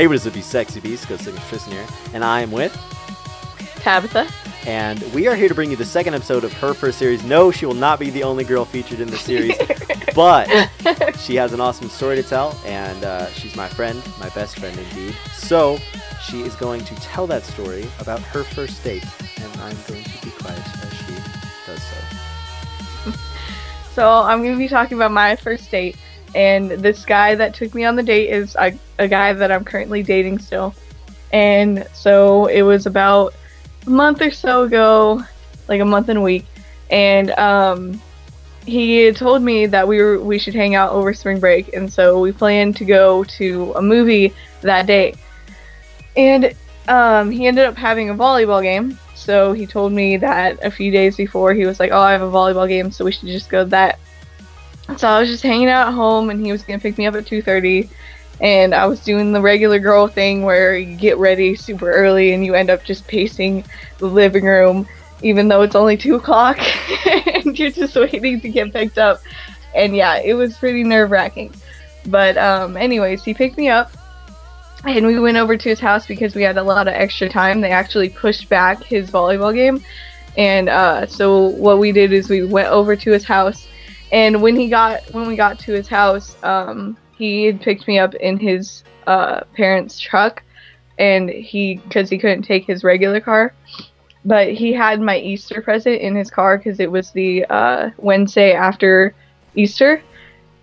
Hey, what is it, be sexy beast? GhostSickness Tristan here, and I am with Tabitha. And we are here to bring you the second episode of her first series. No, she will not be the only girl featured in the series, but she has an awesome story to tell, and she's my friend, my best friend indeed. So she is going to tell that story about her first date, and I'm going to be quiet as she does so. So I'm going to be talking about my first date, and this guy that took me on the date is a guy that I'm currently dating still. And so it was about a month or so ago, like a month and a week, and he had told me that we should hang out over spring break, and so we planned to go to a movie that day. And he ended up having a volleyball game, so he told me that a few days before he was like, oh, I have a volleyball game, so we should just go to that. So I was just hanging out at home, and he was gonna pick me up at 2:30. And I was doing the regular girl thing where you get ready super early and you end up just pacing the living room even though it's only 2 o'clock and you're just waiting to get picked up. And yeah, it was pretty nerve-wracking. But anyways, he picked me up and we went over to his house because we had a lot of extra time. They actually pushed back his volleyball game. And so what we did is we went over to his house, and when we got to his house, he had picked me up in his parents' truck, and because he couldn't take his regular car, but he had my Easter present in his car because it was the Wednesday after Easter,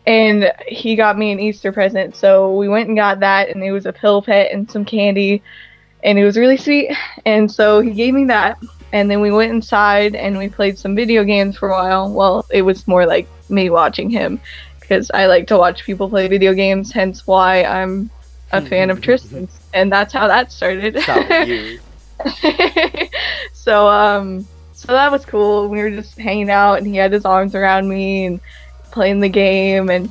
and he got me an Easter present. So we went and got that, and it was a pill pet and some candy, and it was really sweet. And so he gave me that, and then we went inside and we played some video games for a while. Well, it was more like me watching him, because I like to watch people play video games, hence why I'm a fan of Tristan's, and that's how that started. So that was cool. We were just hanging out, and he had his arms around me and playing the game, and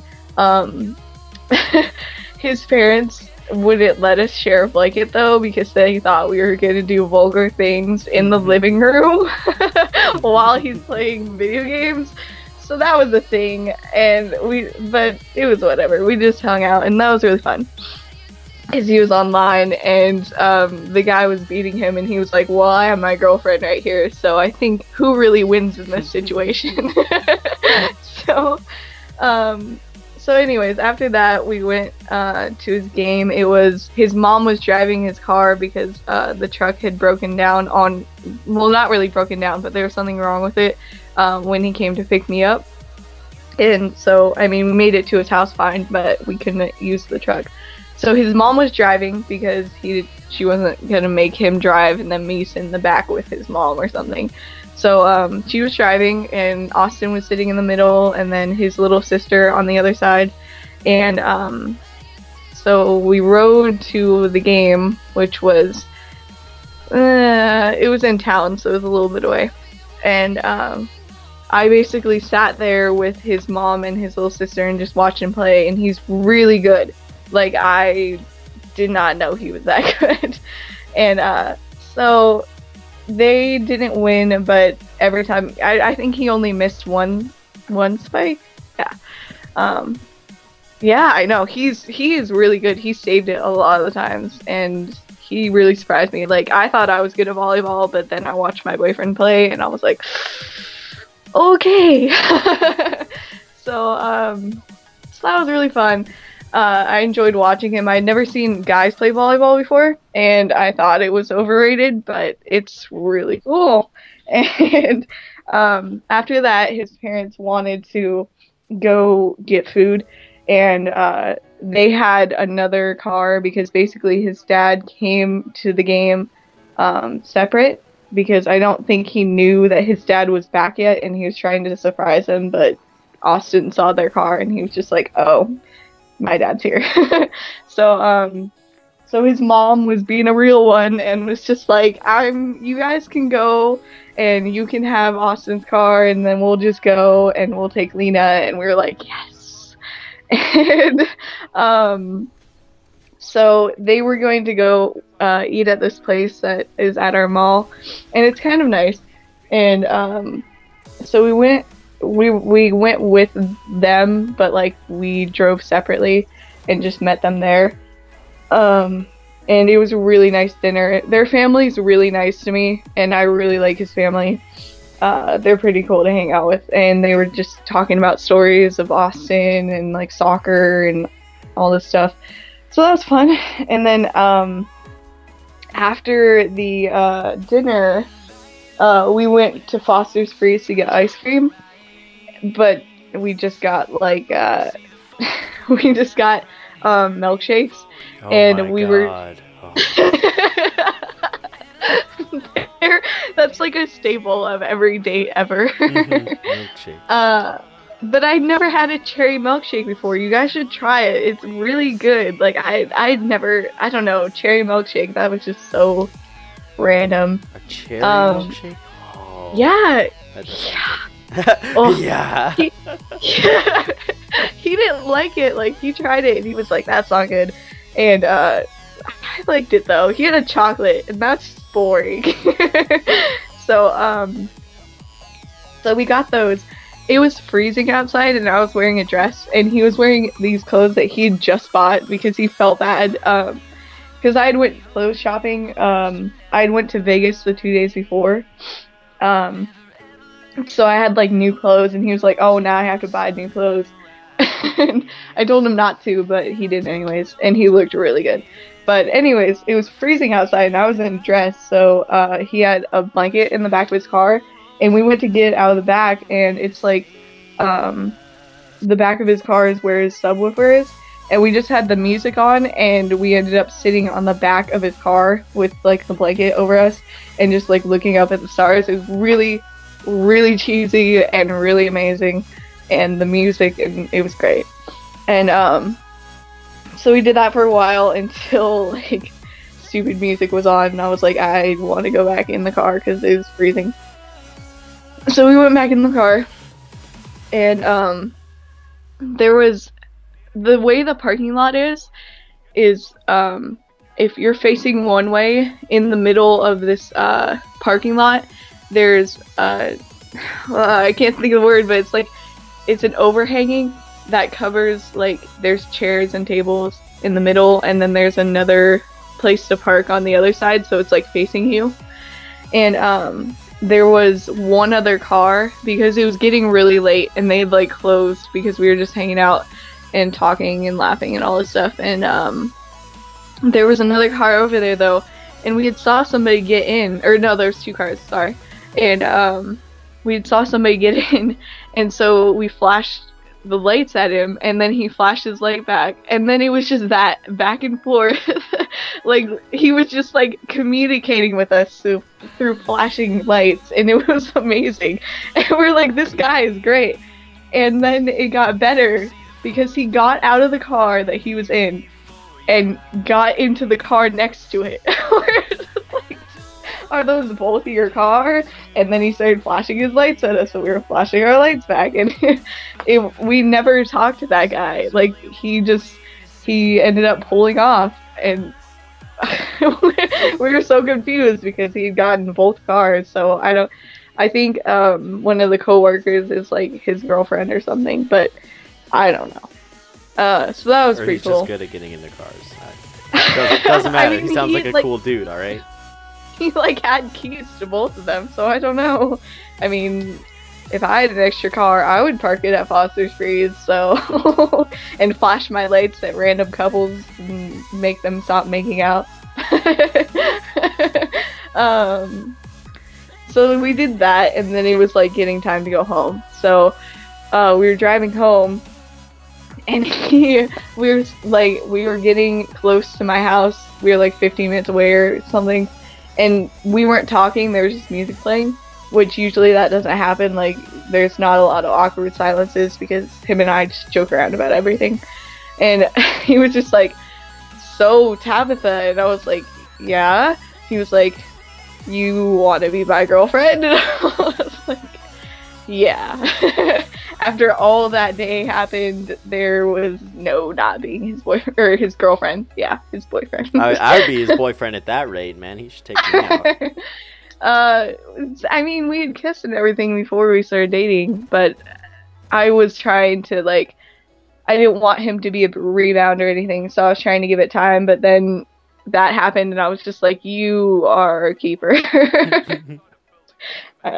his parents wouldn't let us share a blanket though, because they thought we were gonna do vulgar things in the living room while he's playing video games. So that was a thing, but it was whatever. We just hung out, and that was really fun. Because he was online, and the guy was beating him, and he was like, well, I have my girlfriend right here, so I think who really wins in this situation? So anyways, after that, we went to his game. His mom was driving his car because the truck had broken down well, not really broken down, but there was something wrong with it when he came to pick me up. And so, I mean, we made it to his house fine, but we couldn't use the truck. So his mom was driving because she wasn't gonna make him drive and then me sit in the back with his mom or something. So she was driving, and Austin was sitting in the middle, and then his little sister on the other side. And so we rode to the game, which was it was in town, so it was a little bit away. And I basically sat there with his mom and his little sister and just watched him play, and he's really good. Like, I did not know he was that good. And so they didn't win, but every time I think he only missed one spike. Yeah, I know he is really good. He saved it a lot of the times, and he really surprised me. Like, I thought I was good at volleyball, but then I watched my boyfriend play, and I was like, okay. So that was really fun. I enjoyed watching him. I had never seen guys play volleyball before, and I thought it was overrated, but it's really cool. And after that, his parents wanted to go get food, and they had another car because basically his dad came to the game separate, because I don't think he knew that his dad was back yet, and he was trying to surprise him, but Austin saw their car, and he was just like, oh, my dad's here. So his mom was being a real one and was just like, you guys can go and you can have Austin's car, and then we'll just go and we'll take Lena. And we were like, yes. And so they were going to go eat at this place that is at our mall, and it's kind of nice. And so we went with them, but like we drove separately and just met them there. and it was a really nice dinner. Their family's really nice to me, and I really like his family. They're pretty cool to hang out with, and they were just talking about stories of Austin and like soccer and all this stuff. So that was fun. And then after the dinner, we went to Foster's Freeze to get ice cream, but we just got like milkshakes, Oh and my we God. were. Oh. That's like a staple of every date ever. Milkshake. But I never had a cherry milkshake before. You guys should try it. It's really good. Like I don't know, cherry milkshake. That was just so random. A cherry milkshake? Oh. Yeah. Oh, Yeah. He didn't like it. Like he tried it and he was like, "That's not good." And I liked it though. He had a chocolate, and that's boring. So we got those. It was freezing outside, and I was wearing a dress, and he was wearing these clothes that he had just bought because he felt bad. Because I had went clothes shopping. I had went to Vegas the 2 days before. So I had like new clothes, and he was like, "Oh, now I have to buy new clothes." And I told him not to, but he did anyways, and he looked really good. But anyways, it was freezing outside, and I was in a dress, so he had a blanket in the back of his car, and we went to get it out of the back, and it's like the back of his car is where his subwoofer is, and we just had the music on, and we ended up sitting on the back of his car with like the blanket over us, and just like looking up at the stars. It was really, really cheesy and really amazing, and the music, and it was great. And so we did that for a while until like stupid music was on, and I was like, I want to go back in the car because it was freezing. So we went back in the car, and there was, the way the parking lot is if you're facing one way in the middle of this parking lot, there's I can't think of the word, but it's like, it's an overhanging that covers, like, there's chairs and tables in the middle, and then there's another place to park on the other side, so it's like facing you. And there was one other car because it was getting really late, and they'd like closed because we were just hanging out and talking and laughing and all this stuff. And there was another car over there though, and we had saw somebody get in, or no, there's two cars, sorry. And we saw somebody get in, and so we flashed the lights at him, and then he flashed his light back, and then it was just that back and forth. Like, he was just like communicating with us through flashing lights, and it was amazing. And we're like, this guy is great. And then it got better because he got out of the car that he was in and got into the car next to it. We're just like, are those both your car? And then he started flashing his lights at us, so we were flashing our lights back, and we never talked to that guy. Like, he ended up pulling off, and we were so confused because he had gotten both cars. So I think one of the coworkers is like his girlfriend or something, but I don't know. So that was pretty cool. He's just good at getting into cars. Doesn't matter. I mean, he sounds like a cool dude, alright? He like had keys to both of them, so I don't know. I mean, if I had an extra car, I would park it at Foster's Freeze, so and flash my lights at random couples and make them stop making out. So we did that, and then it was like getting time to go home. So we were driving home, and we were getting close to my house. We were like 15 minutes away or something. And we weren't talking, there was just music playing, which usually that doesn't happen. Like, there's not a lot of awkward silences because him and I just joke around about everything. And he was just like, "So, Tabitha," and I was like, "Yeah." He was like, "You want to be my girlfriend?" And I was like, "Yeah." After all that day happened, there was no not being his boyfriend, or his girlfriend. Yeah, his boyfriend. I would be his boyfriend at that rate, man. He should take me out. I mean, we had kissed and everything before we started dating, but I was trying to, like, I didn't want him to be a rebound or anything, so I was trying to give it time, but then that happened, and I was just like, you are a keeper.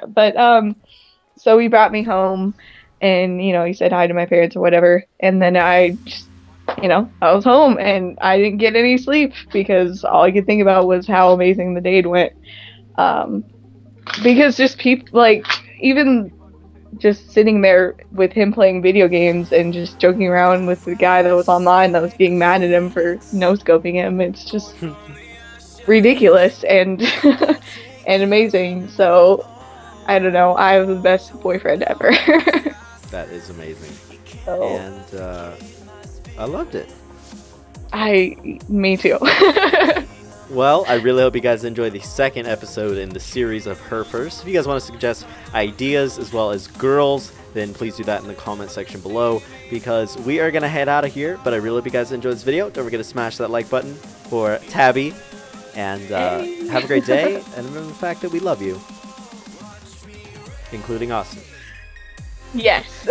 But so he brought me home, and he said hi to my parents or whatever, and then I just, I was home, and I didn't get any sleep because all I could think about was how amazing the date went. Because just people, like, even just sitting there with him playing video games and just joking around with the guy that was online that was being mad at him for no-scoping him, it's just ridiculous and and amazing. So I don't know, I have the best boyfriend ever. That is amazing. So, and I loved it. Me too. Well, I really hope you guys enjoy the second episode in the series of Her First. If you guys want to suggest ideas as well as girls, then please do that in the comment section below, because we are going to head out of here. But I really hope you guys enjoyed this video. Don't forget to smash that like button for Tabby. And have a great day. And remember the fact that we love you. Including Austin. Yes.